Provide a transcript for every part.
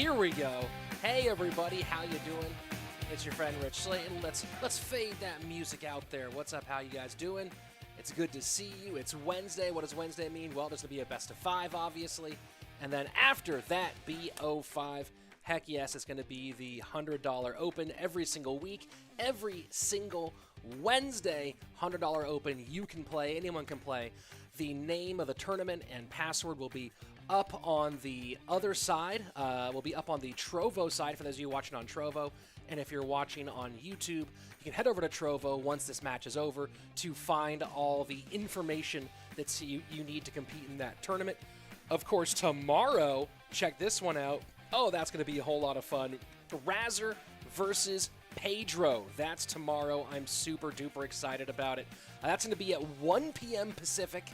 Here we go. Hey everybody, how you doing? It's your friend Rich Slaton. Let's fade that music out there. What's up? How you guys doing? It's good to see you. It's Wednesday. What does Wednesday mean? Well, there's going to be a best of 5, obviously. And then after that BO5, heck yes, it's going to be the $100 Open every single week. Every single Wednesday, $100 Open. You can play. Anyone can play. The name of the tournament and password will be up on the other side. Will be up on the Trovo side for those of you watching on Trovo. And if you're watching on YouTube, you can head over to Trovo once this match is over to find all the information that you need to compete in that tournament. Of course, tomorrow, check this one out. Oh, that's going to be a whole lot of fun. Razor versus Pedro. That's tomorrow. I'm super duper excited about it. That's going to be at 1 p.m. Pacific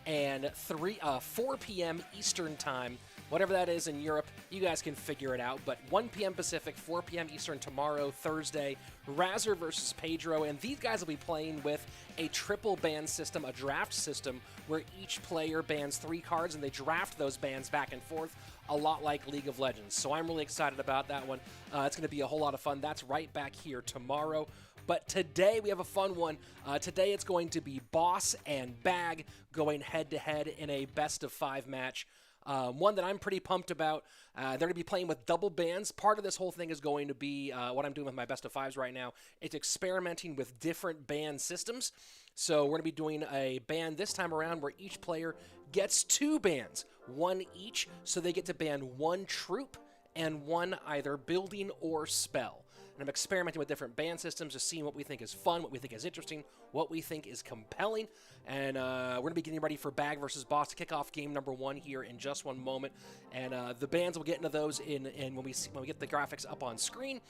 and 4 p.m. Eastern Time. Whatever that is in Europe, you guys can figure it out. But 1 p.m. Pacific, 4 p.m. Eastern tomorrow, Thursday, Razor versus Pedro. And these guys will be playing with a triple ban system, a draft system, where each player bans 3 cards and they draft those bans back and forth, a lot like League of Legends. So I'm really excited about that one. It's going to be a whole lot of fun. That's right back here tomorrow. But today we have a fun one. Today it's going to be Boss and Bag going head-to-head in a best-of-5 match. One that I'm pretty pumped about. They're going to be playing with double bans. Part of this whole thing is going to be what I'm doing with my best-of-5s right now. It's experimenting with different ban systems. So we're going to be doing a ban this time around where each player gets 2 bans, 1 each, so they get to ban 1 troop and 1 either building or spell. And I'm experimenting with different ban systems, just seeing what we think is fun, what we think is interesting, what we think is compelling. And we're going to be getting ready for Bag versus Boss to kick off game number 1 here in just one moment. And the bans, we'll get into those when we get the graphics up on screen.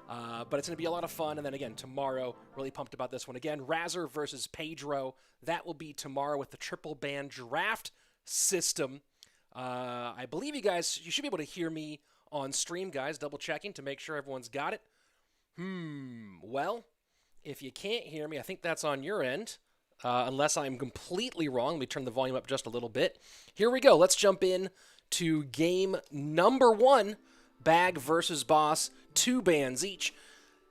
But it's going to be a lot of fun. And then again, tomorrow, really pumped about this one. Again, Razor versus Pedro. That will be tomorrow with the triple ban draft system. I believe you should be able to hear me on stream, guys. Double checking to make sure everyone's got it. Well, if you can't hear me, I think that's on your end, unless I'm completely wrong. Let me turn the volume up just a little bit. Here we go. Let's jump in to game number 1, Bag versus Boss, 2 bans each.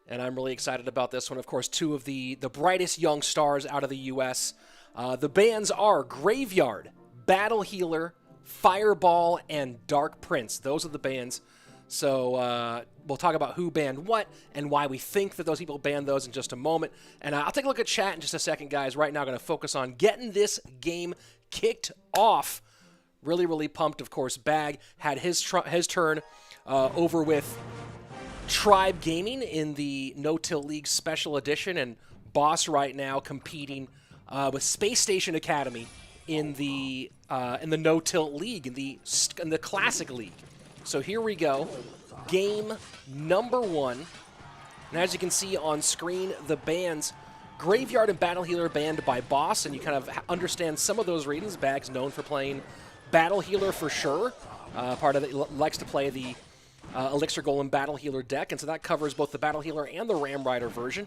And I'm really excited about this one. Of course, 2 of the brightest young stars out of the U.S. The bans are Graveyard, Battle Healer, Fireball, and Dark Prince. Those are the bans. So we'll talk about who banned what and why we think that those people banned those in just a moment. And I'll take a look at chat in just a second, guys. Right now, I'm going to focus on getting this game kicked off. Really, really pumped, of course. Bag had his turn over with Tribe Gaming in the No Tilt League Special Edition, and Boss right now competing with Space Station Academy in the No Tilt League, in the Classic League. So here we go, game number 1. And as you can see on screen, the bans, Graveyard and Battle Healer banned by Boss, and you kind of understand some of those reasons. Bag's known for playing Battle Healer for sure. Part of it likes to play the Elixir Golem Battle Healer deck, and so that covers both the Battle Healer and the Ram Rider version.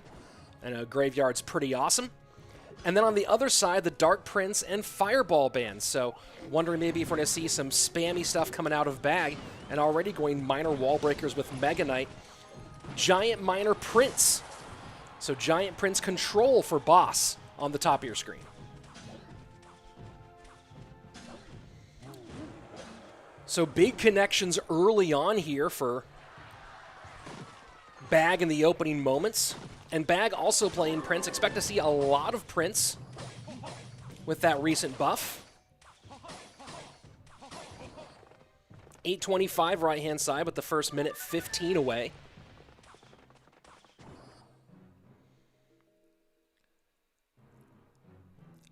And Graveyard's pretty awesome. And then on the other side, the Dark Prince and Fireball bans. So wondering maybe if we're going to see some spammy stuff coming out of Bag, and already going minor wall breakers with Mega Knight. Giant Minor Prince. So Giant Prince control for Boss on the top of your screen. So big connections early on here for Bag in the opening moments. And Bag also playing Prince. Expect to see a lot of Prince with that recent buff. 8:25 right-hand side, but the first minute 15 away.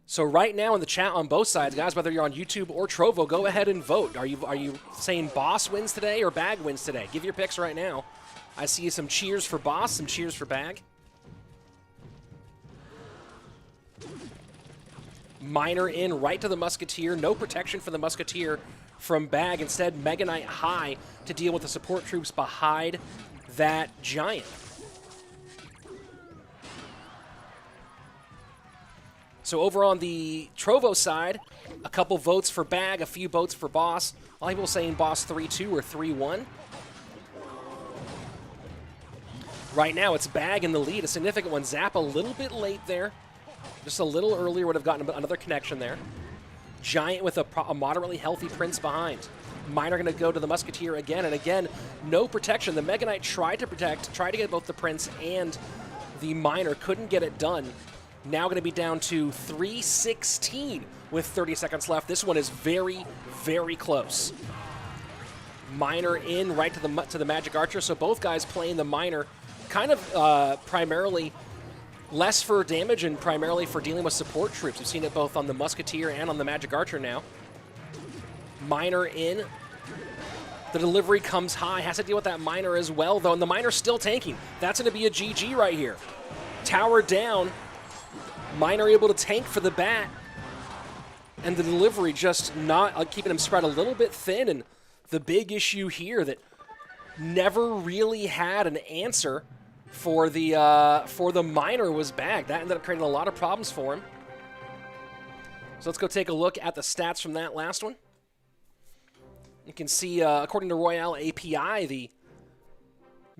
So right now in the chat on both sides, guys, whether you're on YouTube or Trovo, go ahead and vote. Are you saying Boss wins today or Bag wins today? Give your picks right now. I see some cheers for Boss, some cheers for Bag. Miner in right to the Musketeer. No protection for the Musketeer from Bag. Instead, Mega Knight high to deal with the support troops behind that Giant. So over on the Trovo side, a couple votes for Bag, a few votes for Boss. A lot of people saying Boss 3-2 or 3-1. Right now, it's Bag in the lead, a significant one. Zap a little bit late there. Just a little earlier would have gotten another connection there. Giant with a moderately healthy Prince behind. Miner going to go to the Musketeer again, and again, no protection. The Mega Knight tried to protect, tried to get both the Prince and the Miner, couldn't get it done. Now going to be down to 316 with 30 seconds left. This one is very, very close. Miner in right to the Magic Archer, so both guys playing the Miner kind of primarily less for damage and primarily for dealing with support troops. We've seen it both on the Musketeer and on the Magic Archer now. Miner in. The delivery comes high. Has to deal with that Miner as well, though, and the Miner's still tanking. That's going to be a GG right here. Tower down. Miner able to tank for the bat. And the delivery just not keeping him spread a little bit thin. And the big issue here that never really had an answer for the Miner was Bag. That ended up creating a lot of problems for him. So let's go take a look at the stats from that last one. You can see, according to Royale API, the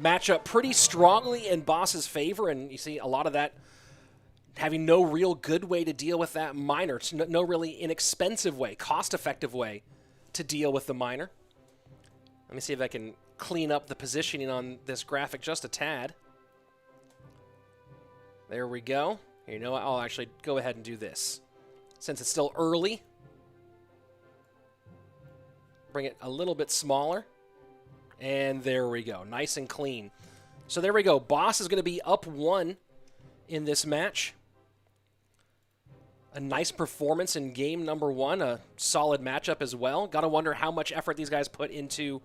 matchup pretty strongly in Boss's favor, and you see a lot of that having no real good way to deal with that Miner. No really inexpensive way, cost-effective way to deal with the Miner. Let me see if I can clean up the positioning on this graphic just a tad. There we go. Here, you know what? I'll actually go ahead and do this. Since it's still early, bring it a little bit smaller. And there we go. Nice and clean. So there we go. Boss is going to be up 1 in this match. A nice performance in game number 1. A solid matchup as well. Got to wonder how much effort these guys put into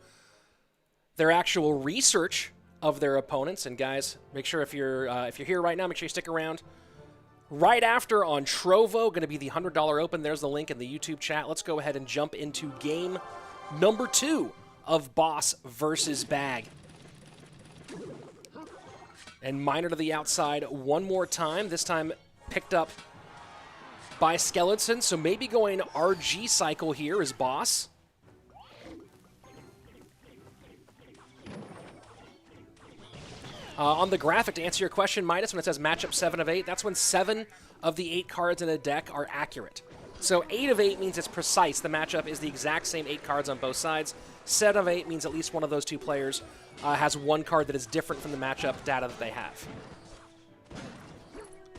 their actual research of their opponents. And guys, make sure if you're here right now, make sure you stick around. Right after on Trovo, going to be the $100 Open. There's the link in the YouTube chat. Let's go ahead and jump into game number 2 of Boss versus Bag. And Miner to the outside one more time. This time picked up by Skeleton. So maybe going RG cycle here is Boss. On the graphic, to answer your question, Midas, when it says matchup 7 of 8, that's when 7 of the 8 cards in a deck are accurate. So 8 of 8 means it's precise. The matchup is the exact same 8 cards on both sides. 7 of 8 means at least one of those 2 players has one card that is different from the matchup data that they have.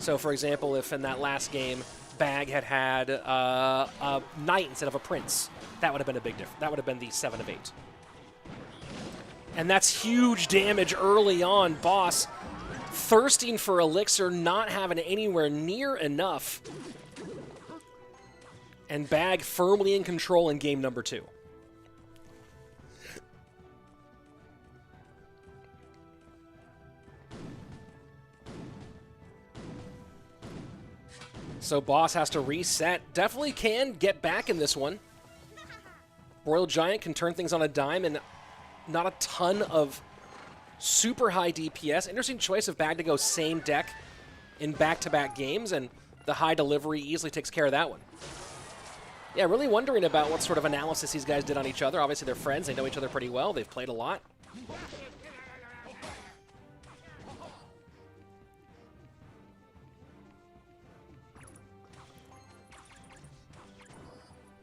So, for example, if in that last game, Bag had a Knight instead of a Prince, that would have been a big difference. That would have been the 7 of 8. And that's huge damage early on. Boss thirsting for Elixir, not having anywhere near enough. And Bag firmly in control in game number 2. So Boss has to reset. Definitely can get back in this one. Royal Giant can turn things on a dime, and not a ton of super high DPS. Interesting choice of Bag to go same deck in back-to-back games, and the high delivery easily takes care of that one. Yeah, really wondering about what sort of analysis these guys did on each other. Obviously, they're friends. They know each other pretty well. They've played a lot.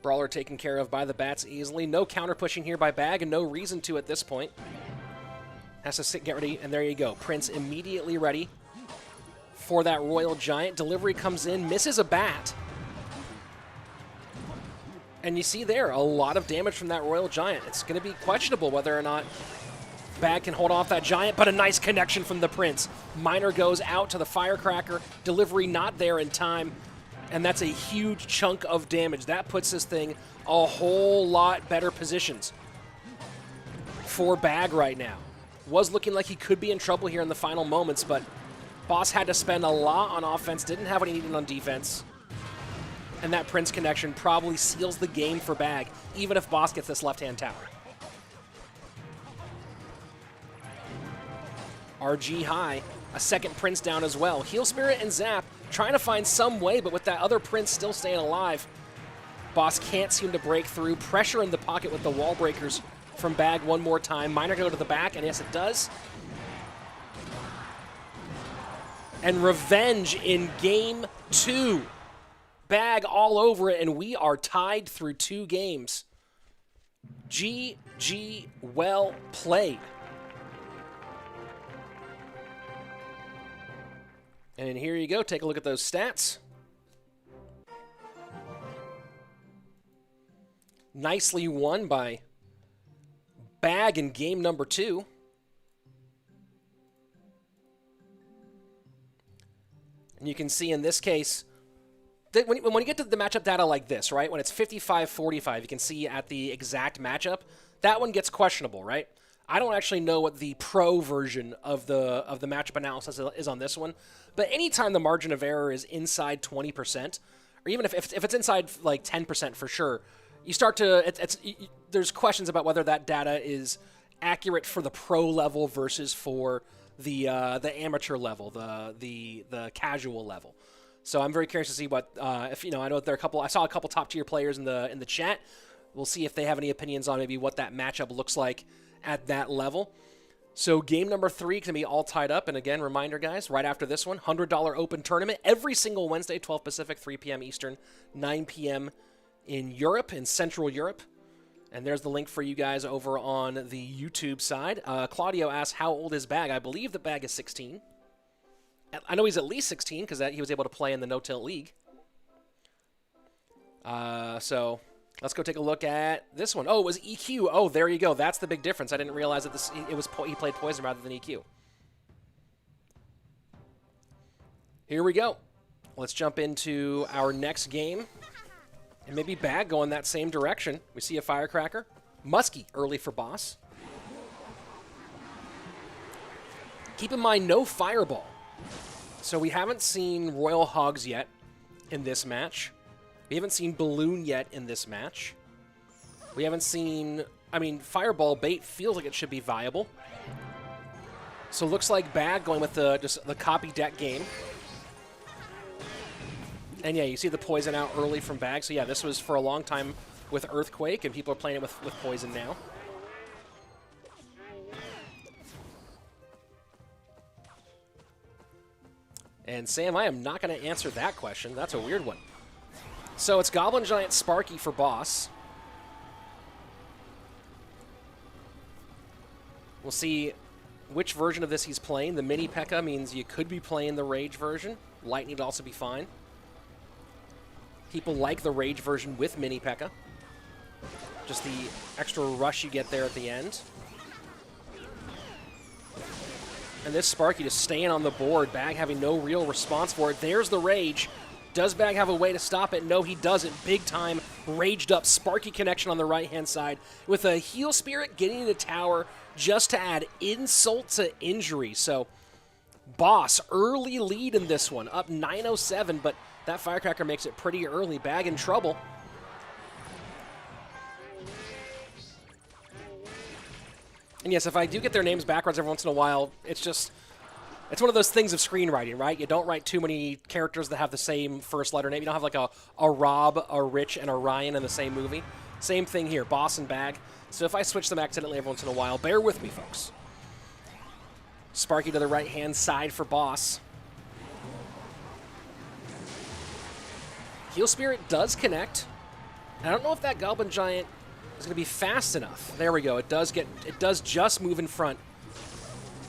Brawler taken care of by the bats easily. No counter pushing here by Bag, and no reason to at this point. Has to sit, get ready, and there you go. Prince immediately ready for that Royal Giant. Delivery comes in, misses a bat. And you see there, a lot of damage from that Royal Giant. It's going to be questionable whether or not Bag can hold off that Giant, but a nice connection from the Prince. Miner goes out to the Firecracker. Delivery not there in time. And that's a huge chunk of damage. That puts this thing a whole lot better positions for Bag right now. Was looking like he could be in trouble here in the final moments, but Boss had to spend a lot on offense, didn't have what he needed on defense. And that Prince connection probably seals the game for Bag, even if Boss gets this left-hand tower. RG high, a second Prince down as well. Heal Spirit and Zap trying to find some way, but with that other Prince still staying alive, Boss can't seem to break through. Pressure in the pocket with the wall breakers from Bag one more time. Miner go to the back, and yes, it does. And revenge in game 2. Bag all over it, and we are tied through 2 games. GG, well played. And here you go. Take a look at those stats. Nicely won by Bag in game number 2. And you can see in this case, that when you get to the matchup data like this, right, when it's 55-45, you can see at the exact matchup, that one gets questionable, right? I don't actually know what the pro version of the matchup analysis is on this one, but anytime the margin of error is inside 20%, or even if it's inside like 10% for sure, you start to there's questions about whether that data is accurate for the pro level versus for the amateur level, the casual level. So I'm very curious to see what if I know there are a couple. I saw a couple top tier players in the chat. We'll see if they have any opinions on maybe what that matchup looks like at that level. So game number 3 can be all tied up. And again, reminder, guys, right after this one, $100 open tournament every single Wednesday, 12 Pacific, 3 p.m. Eastern, 9 p.m. in Europe, in Central Europe. And there's the link for you guys over on the YouTube side. Claudio asks, how old is Bag? I believe the Bag is 16. I know he's at least 16 because he was able to play in the No-Till League. So let's go take a look at this one. Oh, it was EQ. Oh, there you go. That's the big difference. I didn't realize that he played Poison rather than EQ. Here we go. Let's jump into our next game. And maybe Bag going that same direction. We see a Firecracker. Muskie early for Boss. Keep in mind, no Fireball. So we haven't seen Royal Hogs yet in this match. We haven't seen Balloon yet in this match. We haven't seen... I mean, Fireball bait feels like it should be viable. So looks like Bag going with just the copy deck game. And yeah, you see the Poison out early from Bag. So yeah, this was for a long time with Earthquake, and people are playing it with Poison now. And Sam, I am not going to answer that question. That's a weird one. So it's Goblin Giant Sparky for Boss. We'll see which version of this he's playing. The Mini P.E.K.K.A. means you could be playing the Rage version. Lightning would also be fine. People like the Rage version with Mini P.E.K.K.A. Just the extra rush you get there at the end. And this Sparky just staying on the board. Bag having no real response for it. There's the Rage. Does Bag have a way to stop it? No, he doesn't. Big time raged up Sparky connection on the right-hand side with a Heal Spirit getting into tower just to add insult to injury. So Boss, early lead in this one, up 907, but that Firecracker makes it pretty early. Bag in trouble. And yes, if I do get their names backwards every once in a while, it's one of those things of screenwriting, right? You don't write too many characters that have the same first letter name. You don't have like a Rob, a Rich, and a Ryan in the same movie. Same thing here, Boss and Bag. So if I switch them accidentally every once in a while, bear with me, folks. Sparky to the right-hand side for Boss. Heal Spirit does connect. I don't know if that Goblin Giant is going to be fast enough. There we go. It does just move in front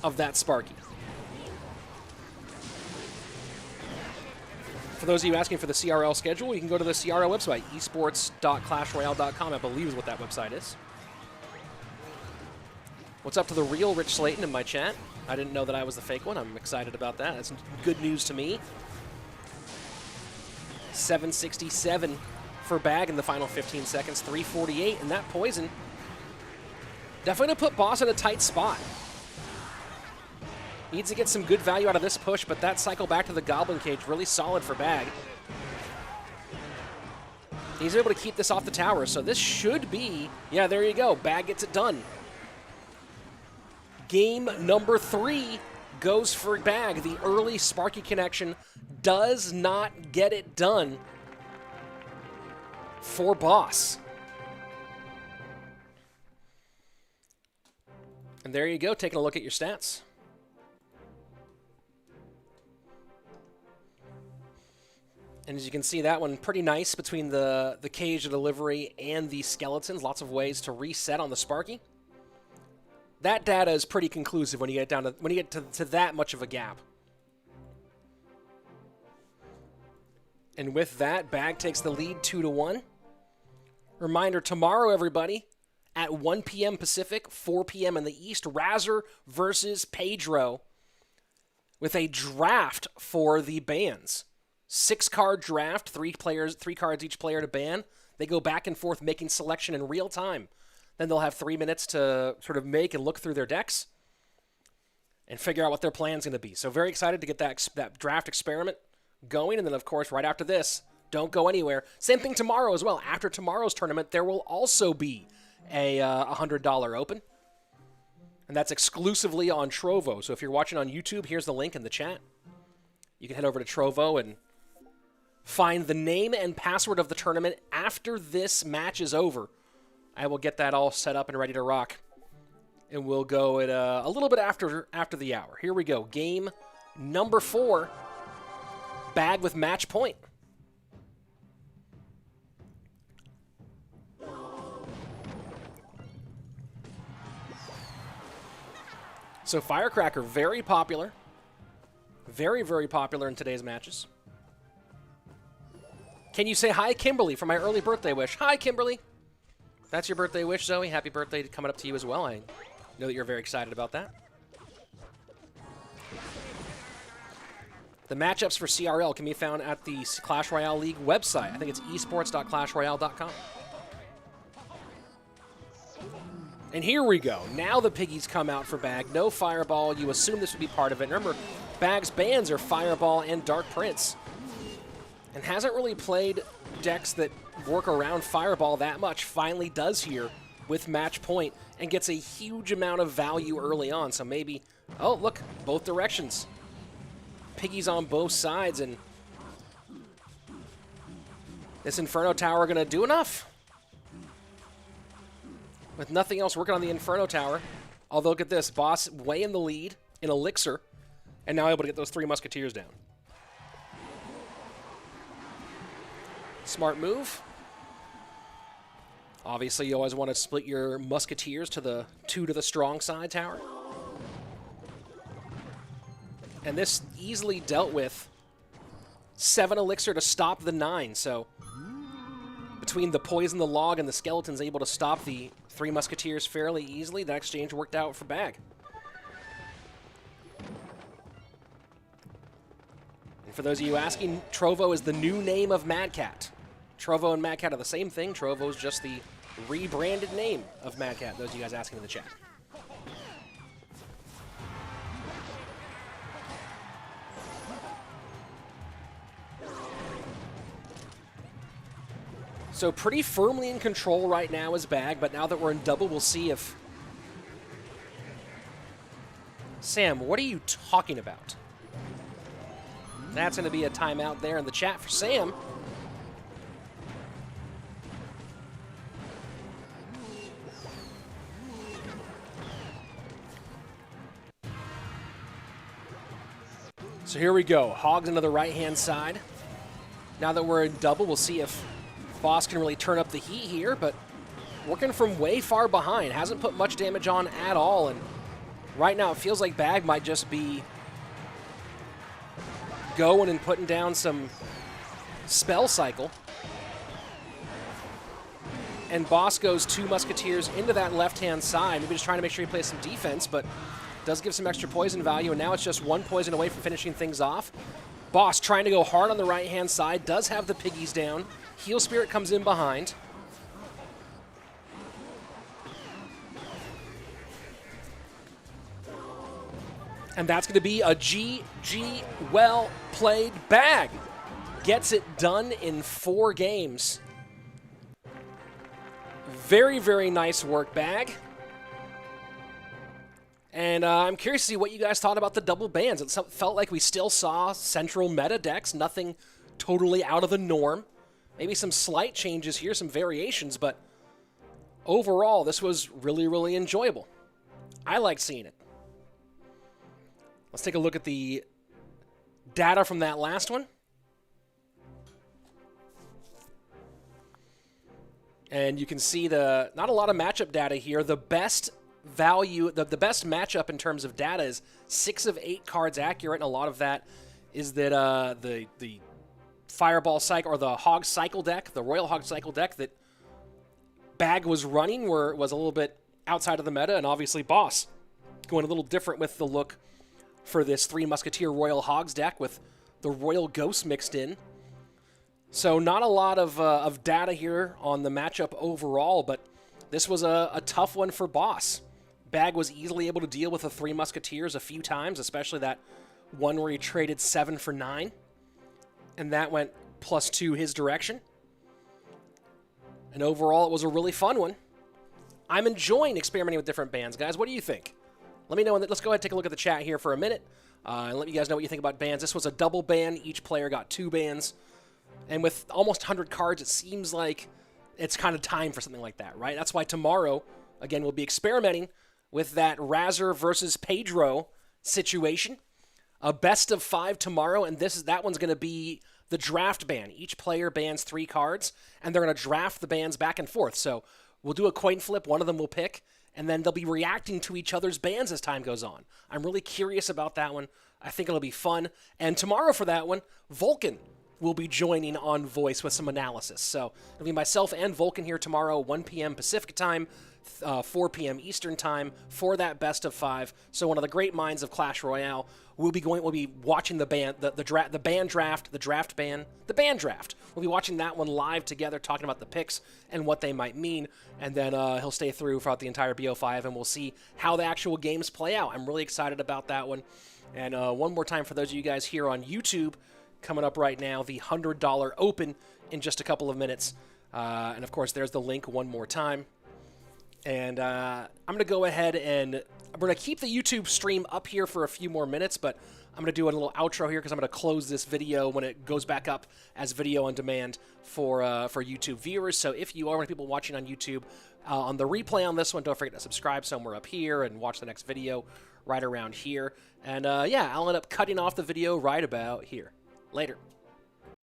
of that Sparky. For those of you asking for the CRL schedule, you can go to the CRL website, esports.clashroyale.com, I believe is what that website is. What's up to the real Rich Slaton in my chat? I didn't know that I was the fake one. I'm excited about that. That's good news to me. 767 for Bag in the final 15 seconds, 348, and that Poison definitely going to put Boss in a tight spot. Needs to get some good value out of this push, but that cycle back to the Goblin Cage, really solid for Bag. He's able to keep this off the tower, so this should be, yeah, there you go. Bag gets it done. Game number 3 goes for Bag. The early Sparky connection does not get it done for Boss. And there you go, taking a look at your stats. And as you can see, that one pretty nice between the cage delivery and the skeletons. Lots of ways to reset on the Sparky. That data is pretty conclusive when you get down to that much of a gap. And with that, Bag takes the lead 2-1. Reminder, tomorrow, everybody, at 1 p.m. Pacific, 4 p.m. in the East, Razor versus Pedro with a draft for the bans. 6-card draft, 3 cards each player to ban. They go back and forth making selection in real time. Then they'll have 3 minutes to sort of make and look through their decks and figure out what their plan's going to be. So very excited to get that draft experiment going. And then, of course, right after this, don't go anywhere. Same thing tomorrow as well. After tomorrow's tournament, there will also be a $100 open. And that's exclusively on Trovo. So if you're watching on YouTube, here's the link in the chat. You can head over to Trovo and find the name and password of the tournament after this match is over. I will get that all set up and ready to rock. And we'll go at a little bit after the hour. Here we go. Game number 4. Bag with match point. So Firecracker, very popular. Very, very popular in today's matches. Can you say hi, Kimberly, for my early birthday wish? Hi, Kimberly. That's your birthday wish, Zoe. Happy birthday coming up to you as well. I know that you're very excited about that. The matchups for CRL can be found at the Clash Royale League website. I think it's esports.clashroyale.com. And here we go. Now the piggies come out for Bag. No Fireball. You assume this would be part of it. Remember, Bag's bans are Fireball and Dark Prince. And hasn't really played decks that work around Fireball that much. Finally does here with match point and gets a huge amount of value early on. So maybe, oh, look, both directions. Piggies on both sides, and this Inferno Tower going to do enough. With nothing else working on the Inferno Tower. Although, look at this. Boss way in the lead in Elixir, and now able to get those 3 Musketeers down. Smart move. Obviously, you always want to split your Musketeers to the 2 to the strong side tower. And this easily dealt with 7 Elixir to stop the 9, so between the Poison, the Log, and the Skeletons able to stop the 3 Musketeers fairly easily. That exchange worked out for Bag. And for those of you asking, Trovo is the new name of Mad Cat. Trovo and Mad Cat are the same thing. Trovo is just the rebranded name of Mad Cat, those of you guys asking in the chat. So pretty firmly in control right now is Bag, but now that we're in double, we'll see if... Sam, what are you talking about? That's going to be a timeout there in the chat for Sam. So here we go. Hogs into the right-hand side. Now that we're in double, we'll see if Boss can really turn up the heat here, but working from way far behind. Hasn't put much damage on at all, and right now it feels like Bag might just be going and putting down some spell cycle. And Boss goes 2 Musketeers into that left-hand side, maybe just trying to make sure he plays some defense, but does give some extra poison value, and now it's just 1 poison away from finishing things off. Boss trying to go hard on the right-hand side, does have the piggies down. Heal Spirit comes in behind. And that's going to be a GG well played. Bag gets it done in 4 games. Very, very nice work, Bag. And I'm curious to see what you guys thought about the double bans. It felt like we still saw central meta decks, nothing totally out of the norm. Maybe some slight changes here, some variations, but overall, this was really, really enjoyable. I liked seeing it. Let's take a look at the data from that last one. And you can see not a lot of matchup data here. The best value, the best matchup in terms of data is 6 of 8 cards accurate, and a lot of that is that the Fireball Cycle, or the Hog Cycle deck, the Royal Hog Cycle deck that Bag was running was a little bit outside of the meta, and obviously Boss going a little different with the look for this Three Musketeer Royal Hogs deck with the Royal Ghost mixed in. So not a lot of data here on the matchup overall, but this was a tough one for Boss. Bag was easily able to deal with the Three Musketeers a few times, especially that one where he traded 7 for 9, and that went +2 his direction. And overall, it was a really fun one. I'm enjoying experimenting with different bans, guys. What do you think? Let me know. Let's go ahead and take a look at the chat here for a minute and let you guys know what you think about bans. This was a double ban. Each player got 2 bans. And with almost 100 cards, it seems like it's kind of time for something like that, right? That's why tomorrow, again, we'll be experimenting with that Razor versus Pedro situation. A best of 5 tomorrow, and that one's going to be the draft ban. Each player bans 3 cards, and they're going to draft the bans back and forth. So we'll do a coin flip. One of them will pick, and then they'll be reacting to each other's bans as time goes on. I'm really curious about that one. I think it'll be fun. And tomorrow for that one, Vulcan will be joining on voice with some analysis. So it'll be myself and Vulcan here tomorrow, 1 p.m. Pacific time, 4 p.m. Eastern time for that best of 5. So one of the great minds of Clash Royale. We'll be watching the band draft. We'll be watching that one live together, talking about the picks and what they might mean, and then he'll stay throughout the entire BO5, and we'll see how the actual games play out. I'm really excited about that one. And one more time for those of you guys here on YouTube, coming up right now, the $100 Open in just a couple of minutes. And of course, there's the link one more time. And I'm going to go ahead and we're going to keep the YouTube stream up here for a few more minutes, but I'm going to do a little outro here because I'm going to close this video when it goes back up as video on demand for YouTube viewers. So if you are one of the people watching on YouTube, on the replay on this one, don't forget to subscribe somewhere up here and watch the next video right around here. And yeah, I'll end up cutting off the video right about here. Later.